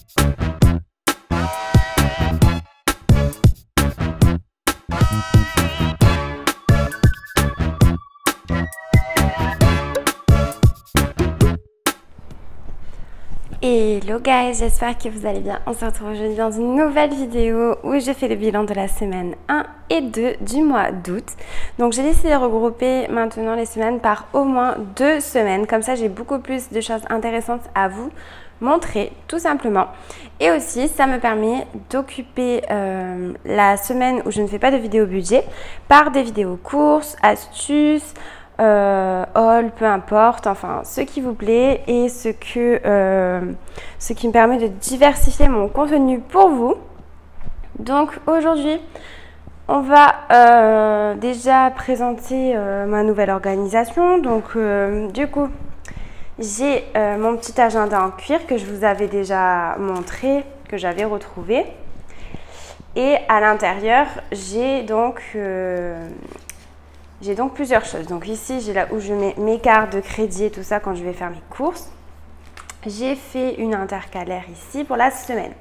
Hello guys, j'espère que vous allez bien. On se retrouve aujourd'hui dans une nouvelle vidéo où je fais le bilan de la semaine 1 et 2 du mois d'août. Donc j'ai décidé de regrouper maintenant les semaines par au moins 2 semaines. Comme ça j'ai beaucoup plus de choses intéressantes à vous montrer tout simplement. Et aussi ça me permet d'occuper la semaine où je ne fais pas de vidéo budget par des vidéos courses, astuces, haul, peu importe, enfin ce qui vous plaît et ce qui me permet de diversifier mon contenu pour vous. Donc aujourd'hui on va déjà présenter ma nouvelle organisation. Donc du coup j'ai mon petit agenda en cuir que je vous avais déjà montré, que j'avais retrouvé, et à l'intérieur j'ai donc plusieurs choses. Donc ici, j'ai là où je mets mes cartes de crédit et tout ça quand je vais faire mes courses. J'ai fait une intercalaire ici pour la semaine.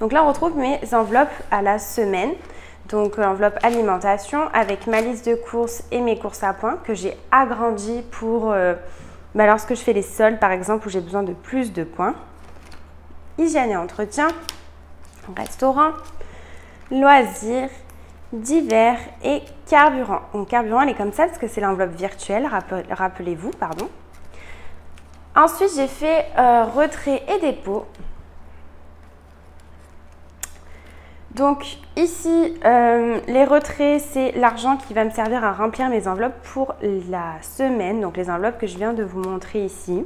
Donc là, on retrouve mes enveloppes à la semaine. Donc enveloppe alimentation avec ma liste de courses et mes courses à points que j'ai agrandi pour lorsque je fais les soldes par exemple où j'ai besoin de plus de points. Hygiène et entretien, restaurant, loisirs, divers et carburant. Donc carburant, elle est comme ça parce que c'est l'enveloppe virtuelle, rappelez-vous, pardon. Ensuite, j'ai fait retrait et dépôt. Donc ici, les retraits, c'est l'argent qui va me servir à remplir mes enveloppes pour la semaine, donc les enveloppes que je viens de vous montrer ici.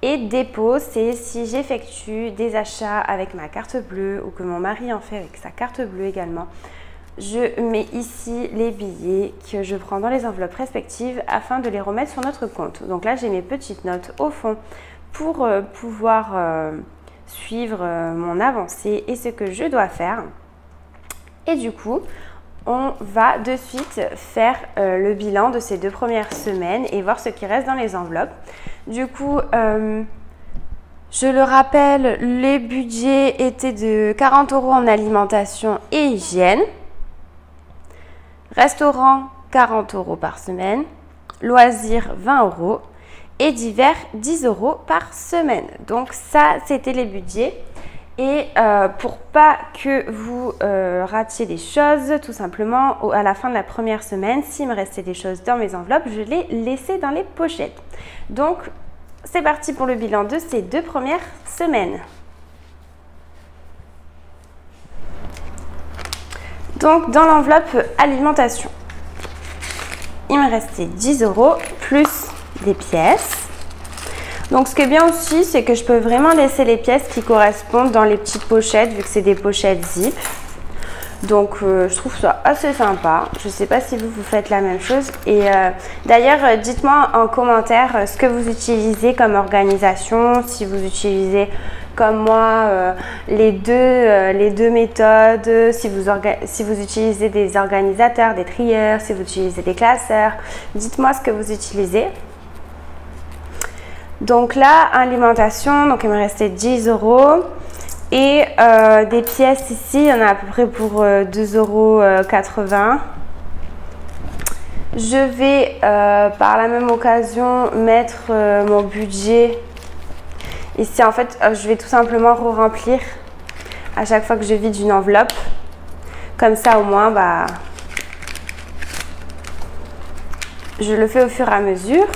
Et dépôt, c'est si j'effectue des achats avec ma carte bleue ou que mon mari en fait avec sa carte bleue également. Je mets ici les billets que je prends dans les enveloppes respectives afin de les remettre sur notre compte. Donc là, j'ai mes petites notes au fond pour pouvoir suivre mon avancée et ce que je dois faire. Et du coup, on va de suite faire le bilan de ces 2 premières semaines et voir ce qui reste dans les enveloppes. Du coup, je le rappelle, les budgets étaient de 40 € en alimentation et hygiène. Restaurant, 40 € par semaine. Loisirs, 20 €. Et divers, 10 € par semaine. Donc ça, c'était les budgets. Et pour pas que vous ratiez des choses, tout simplement, à la fin de la première semaine, s'il me restait des choses dans mes enveloppes, je les laissais dans les pochettes. Donc, c'est parti pour le bilan de ces 2 premières semaines. Donc, dans l'enveloppe alimentation, il me restait 10 € plus des pièces. Donc, ce qui est bien aussi, c'est que je peux vraiment laisser les pièces qui correspondent dans les petites pochettes, vu que c'est des pochettes zip. Donc, je trouve ça assez sympa. Je ne sais pas si vous faites la même chose. Et d'ailleurs, dites-moi en commentaire ce que vous utilisez comme organisation, si vous utilisez comme moi les deux méthodes, si vous utilisez des organisateurs, des trieurs, si vous utilisez des classeurs. Dites-moi ce que vous utilisez. Donc là, alimentation, donc il me restait 10 € et des pièces ici, il y en a à peu près pour 2,80 €. Je vais par la même occasion mettre mon budget ici. En fait, je vais tout simplement re-remplir à chaque fois que je vide une enveloppe. Comme ça, au moins, je le fais au fur et à mesure.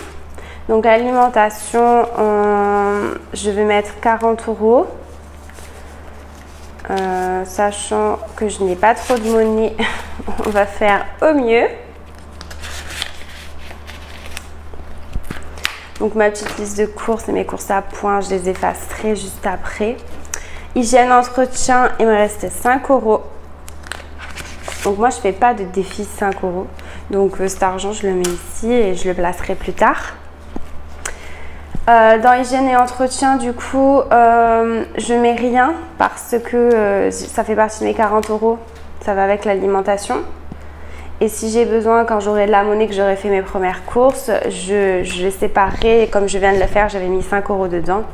Donc l'alimentation, je vais mettre 40 €. Sachant que je n'ai pas trop de monnaie, on va faire au mieux. Donc ma petite liste de courses et mes courses à points, je les effacerai juste après. Hygiène, entretien, il me restait 5 €. Donc moi je ne fais pas de défi 5 €. Donc cet argent je le mets ici et je le placerai plus tard. Dans hygiène et entretien, du coup, je mets rien parce que ça fait partie de mes 40 €. Ça va avec l'alimentation. Et si j'ai besoin, quand j'aurai de la monnaie, que j'aurai fait mes premières courses, je les séparerai. Et comme je viens de le faire, j'avais mis 5 € dedans.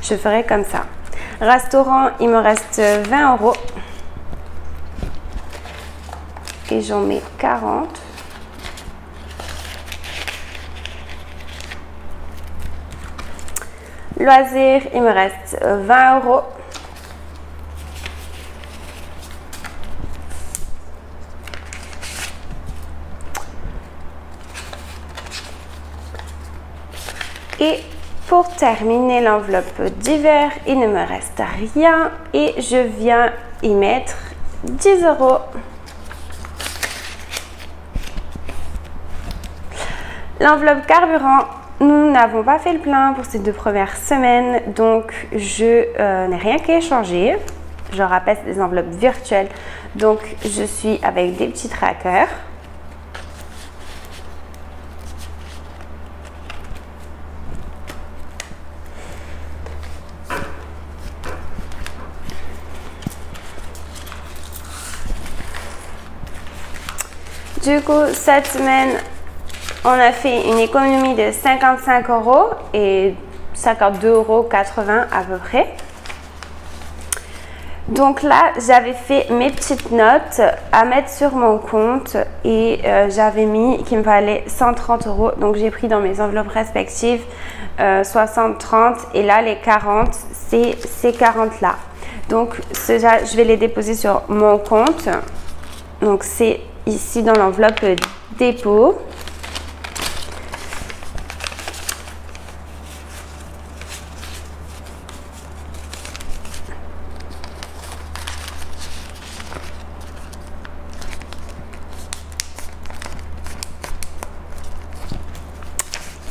Je ferai comme ça. Restaurant, il me reste 20 €. Et j'en mets 40. Loisirs, il me reste 20 €. Et pour terminer l'enveloppe d'hiver, il ne me reste rien et je viens y mettre 10 €. L'enveloppe carburant, nous n'avons pas fait le plein pour ces 2 premières semaines, donc je n'ai rien qu'à échanger. Je rappelle, c'est des enveloppes virtuelles, donc je suis avec des petits trackers. Du coup, cette semaine, on a fait une économie de 55 € et 52,80 € à peu près. Donc là, j'avais fait mes petites notes à mettre sur mon compte et j'avais mis qu'il me fallait 130 €. Donc j'ai pris dans mes enveloppes respectives 60, 30 et là les 40, c'est ces 40 là. Donc je vais les déposer sur mon compte. Donc c'est ici dans l'enveloppe dépôt.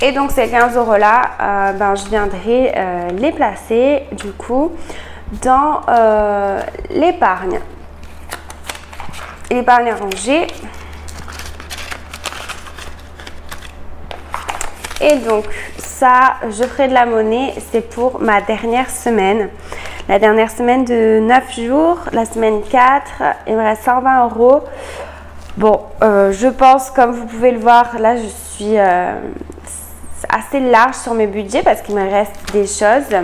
Et donc ces 15 € là, je viendrai les placer du coup dans l'épargne. L'épargne rangée. Et donc ça, je ferai de la monnaie, c'est pour ma dernière semaine. La dernière semaine de 9 jours, la semaine 4, il me reste 120 €. Bon, je pense, comme vous pouvez le voir, là je suis assez large sur mes budgets parce qu'il me reste des choses.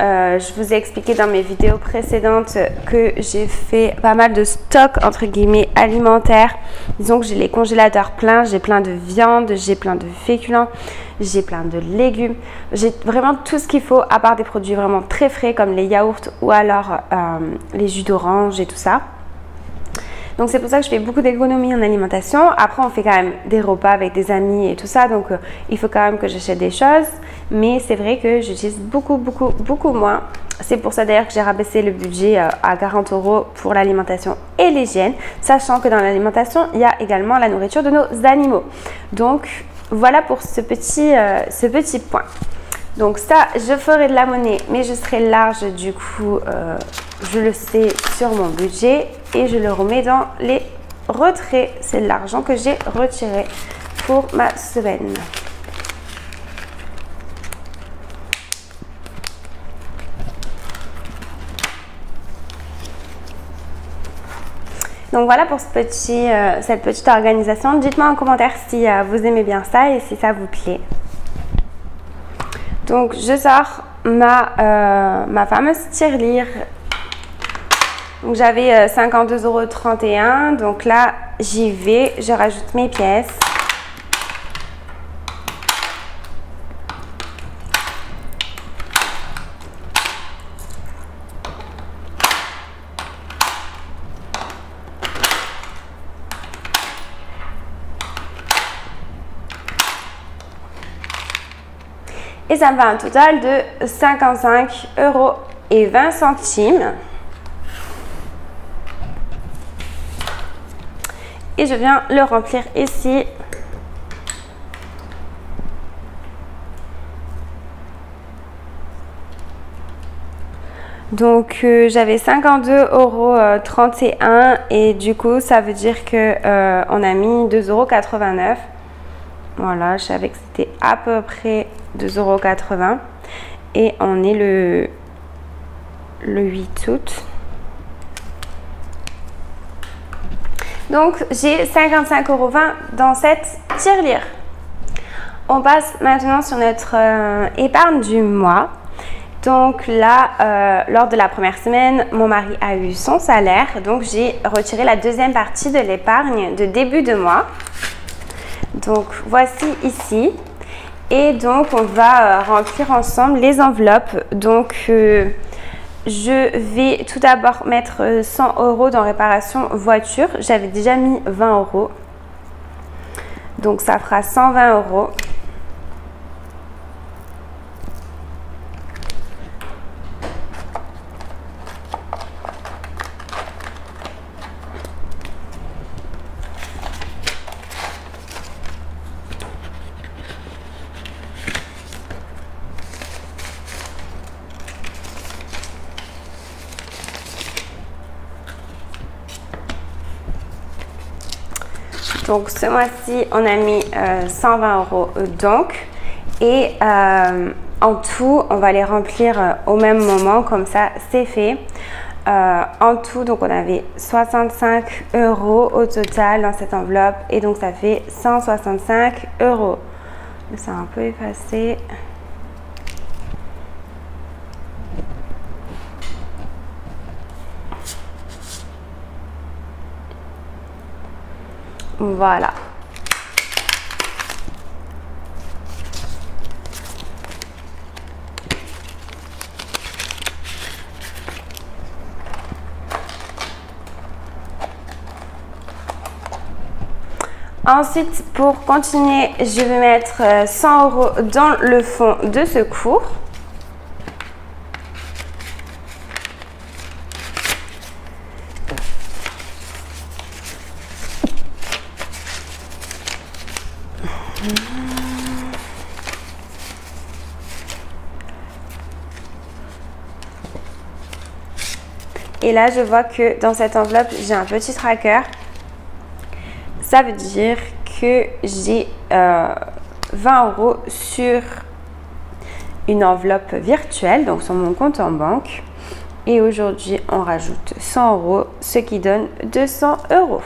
Je vous ai expliqué dans mes vidéos précédentes que j'ai fait pas mal de stock entre guillemets alimentaire. Disons que j'ai les congélateurs pleins, j'ai plein de viande, j'ai plein de féculents, j'ai plein de légumes. J'ai vraiment tout ce qu'il faut à part des produits vraiment très frais comme les yaourts ou alors les jus d'orange et tout ça. Donc c'est pour ça que je fais beaucoup d'économies en alimentation. Après on fait quand même des repas avec des amis et tout ça, donc il faut quand même que j'achète des choses. Mais c'est vrai que j'utilise beaucoup moins. C'est pour ça d'ailleurs que j'ai rabaissé le budget à 40 € pour l'alimentation et l'hygiène, sachant que dans l'alimentation il y a également la nourriture de nos animaux. Donc voilà pour ce petit point. Donc ça, je ferai de la monnaie, mais je serai large du coup, je le sais, sur mon budget et je le remets dans les retraits. C'est l'argent que j'ai retiré pour ma semaine. Donc voilà pour cette petite organisation. Dites-moi en commentaire si vous aimez bien ça et si ça vous plaît. Donc je sors ma fameuse tirelire. Donc j'avais 52,31 €. Donc là j'y vais, je rajoute mes pièces. Et ça me fait un total de 55,20 €. Et je viens le remplir ici. Donc j'avais 52,31 € et du coup ça veut dire que on a mis 2,89 €. Voilà, je savais que c'était à peu près 2,80 € et on est le 8 août. Donc j'ai 55,20 € dans cette tirelire. On passe maintenant sur notre épargne du mois. Donc là, lors de la première semaine, mon mari a eu son salaire. Donc j'ai retiré la deuxième partie de l'épargne de début de mois. Donc voici ici. Et donc on va remplir ensemble les enveloppes. Donc je vais tout d'abord mettre 100 € dans réparation voiture. J'avais déjà mis 20 €. Donc ça fera 120 €. Donc ce mois-ci, on a mis 120 € donc. Et en tout, on va les remplir au même moment, comme ça c'est fait. En tout, donc on avait 65 € au total dans cette enveloppe. Et donc ça fait 165 €. Ça a un peu effacé. Voilà. Ensuite, pour continuer, je vais mettre 100 € dans le fonds de secours. Et là, je vois que dans cette enveloppe, j'ai un petit tracker. Ça veut dire que j'ai 20 € sur une enveloppe virtuelle, donc sur mon compte en banque. Et aujourd'hui, on rajoute 100 €, ce qui donne 200 €.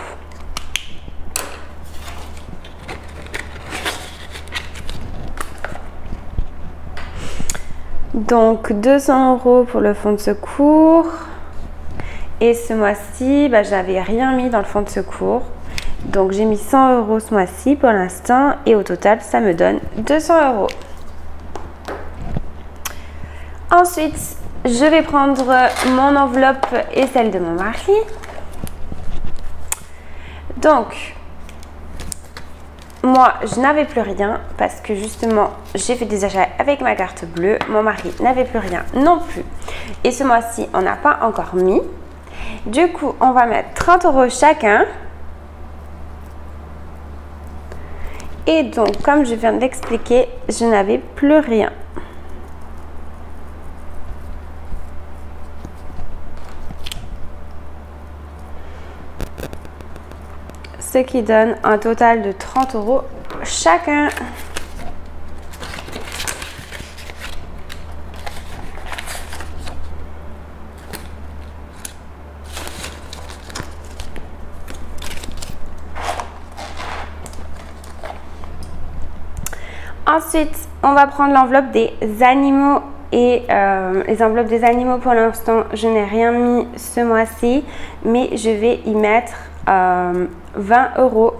Donc 200 € pour le fonds de secours. Et ce mois-ci, j'avais rien mis dans le fonds de secours. Donc j'ai mis 100 € ce mois-ci pour l'instant. Et au total, ça me donne 200 €. Ensuite, je vais prendre mon enveloppe et celle de mon mari. Donc, moi, je n'avais plus rien parce que justement, j'ai fait des achats avec ma carte bleue. Mon mari n'avait plus rien non plus. Et ce mois-ci, on n'a pas encore mis. Du coup, on va mettre 30 € chacun. Et donc, comme je viens de l'expliquer, je n'avais plus rien. Ce qui donne un total de 30 € chacun. Ensuite, on va prendre l'enveloppe des animaux et les enveloppes des animaux pour l'instant, je n'ai rien mis ce mois-ci, mais je vais y mettre 20 €.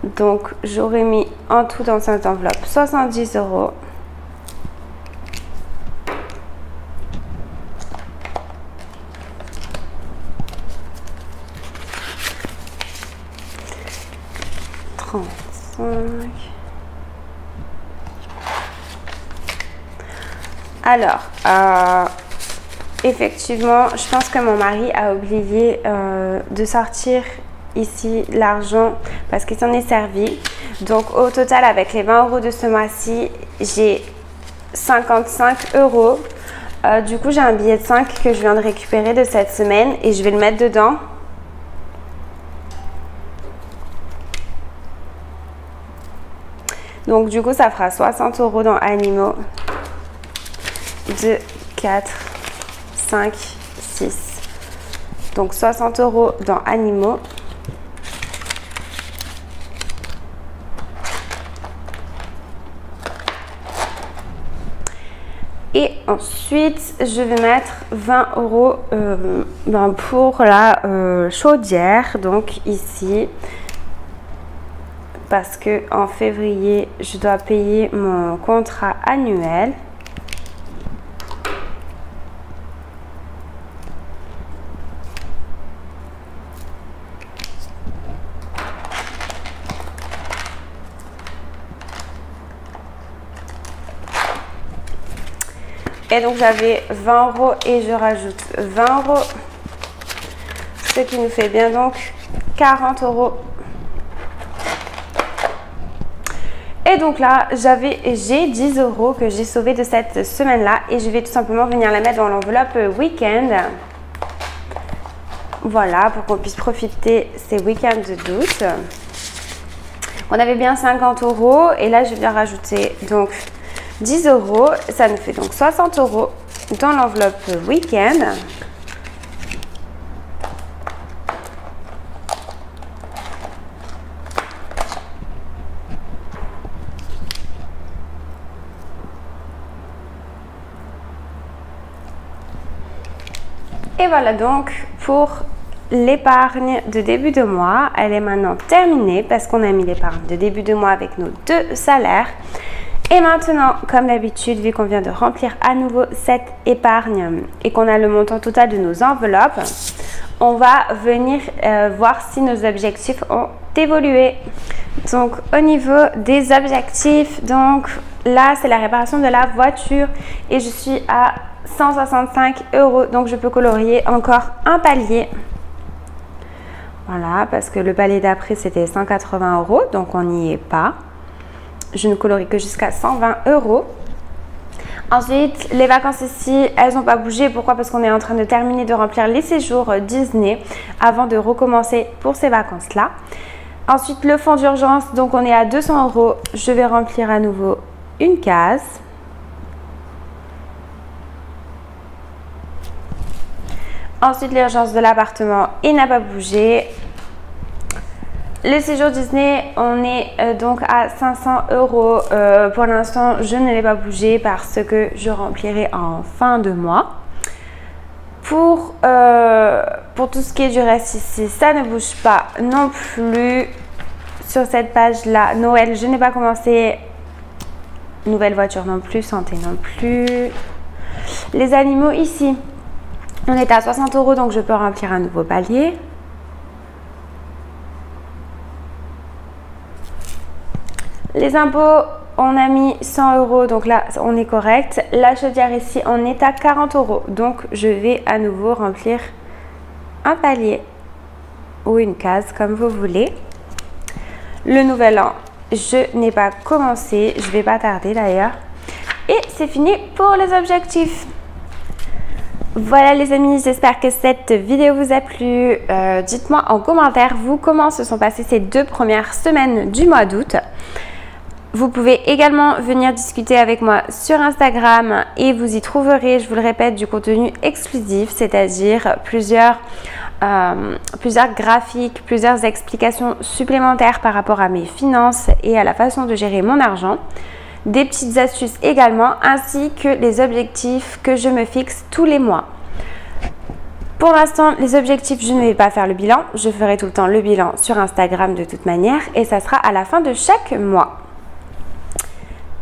Donc, j'aurais mis en tout dans cette enveloppe 70 €. Alors, effectivement, je pense que mon mari a oublié de sortir ici l'argent parce qu'il s'en est servi. Donc, au total, avec les 20 € de ce mois-ci, j'ai 55 €. Du coup, j'ai un billet de 5 que je viens de récupérer de cette semaine et je vais le mettre dedans. Donc, du coup, ça fera 60 € dans animaux. 2, 4, 5, 6. Donc 60 € dans animaux. Et ensuite, je vais mettre 20 € pour la chaudière. Donc ici, parce que en février, je dois payer mon contrat annuel. Et donc j'avais 20 € et je rajoute 20 €, ce qui nous fait bien donc 40 €. Et donc là, j'ai 10 € que j'ai sauvé de cette semaine-là et je vais tout simplement venir la mettre dans l'enveloppe week-end. Voilà, pour qu'on puisse profiter ces week-ends d'août. On avait bien 50 € et là, je viens rajouter donc 10 €. Ça nous fait donc 60 € dans l'enveloppe week-end. Et voilà donc pour l'épargne de début de mois. Elle est maintenant terminée parce qu'on a mis l'épargne de début de mois avec nos 2 salaires. Et maintenant, comme d'habitude, vu qu'on vient de remplir à nouveau cette épargne et qu'on a le montant total de nos enveloppes, on va venir voir si nos objectifs ont évolué. Donc au niveau des objectifs, donc là c'est la réparation de la voiture et je suis à 165 €. Donc je peux colorier encore un palier. Voilà, parce que le palier d'après c'était 180 €, donc on n'y est pas. Je ne colorie que jusqu'à 120 €. Ensuite, les vacances ici, elles n'ont pas bougé. Pourquoi? Parce qu'on est en train de terminer de remplir les séjours Disney avant de recommencer pour ces vacances-là. Ensuite, le fonds d'urgence, donc on est à 200 €. Je vais remplir à nouveau une case. Ensuite, l'urgence de l'appartement, il n'a pas bougé. Le séjour Disney, on est donc à 500 €. Pour l'instant, je ne l'ai pas bougé parce que je remplirai en fin de mois. Pour tout ce qui est du reste ici, ça ne bouge pas non plus. Sur cette page-là, Noël, je n'ai pas commencé. Nouvelle voiture non plus, santé non plus. Les animaux ici, on est à 60 €, donc je peux remplir un nouveau palier. Les impôts, on a mis 100 €, donc là, on est correct. La chaudière ici, on est à 40 €, donc je vais à nouveau remplir un palier ou une case, comme vous voulez. Le nouvel an, je n'ai pas commencé, je vais pas tarder d'ailleurs. Et c'est fini pour les objectifs. Voilà les amis, j'espère que cette vidéo vous a plu. Dites-moi en commentaire, vous, comment se sont passées ces 2 premières semaines du mois d'août. Vous pouvez également venir discuter avec moi sur Instagram et vous y trouverez, je vous le répète, du contenu exclusif, c'est-à-dire plusieurs graphiques, plusieurs explications supplémentaires par rapport à mes finances et à la façon de gérer mon argent. Des petites astuces également, ainsi que les objectifs que je me fixe tous les mois. Pour l'instant, les objectifs, je ne vais pas faire le bilan. Je ferai tout le temps le bilan sur Instagram de toute manière et ça sera à la fin de chaque mois.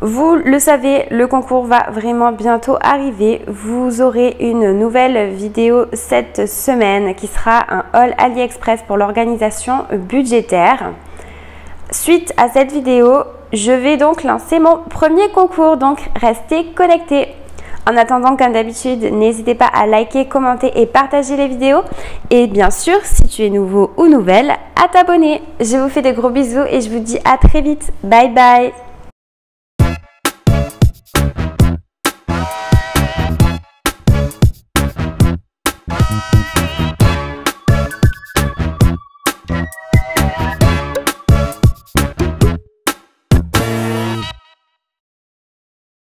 Vous le savez, le concours va vraiment bientôt arriver. Vous aurez une nouvelle vidéo cette semaine qui sera un haul AliExpress pour l'organisation budgétaire. Suite à cette vidéo, je vais donc lancer mon premier concours, donc restez connectés. En attendant, comme d'habitude, n'hésitez pas à liker, commenter et partager les vidéos. Et bien sûr, si tu es nouveau ou nouvelle, à t'abonner. Je vous fais de gros bisous et je vous dis à très vite. Bye bye!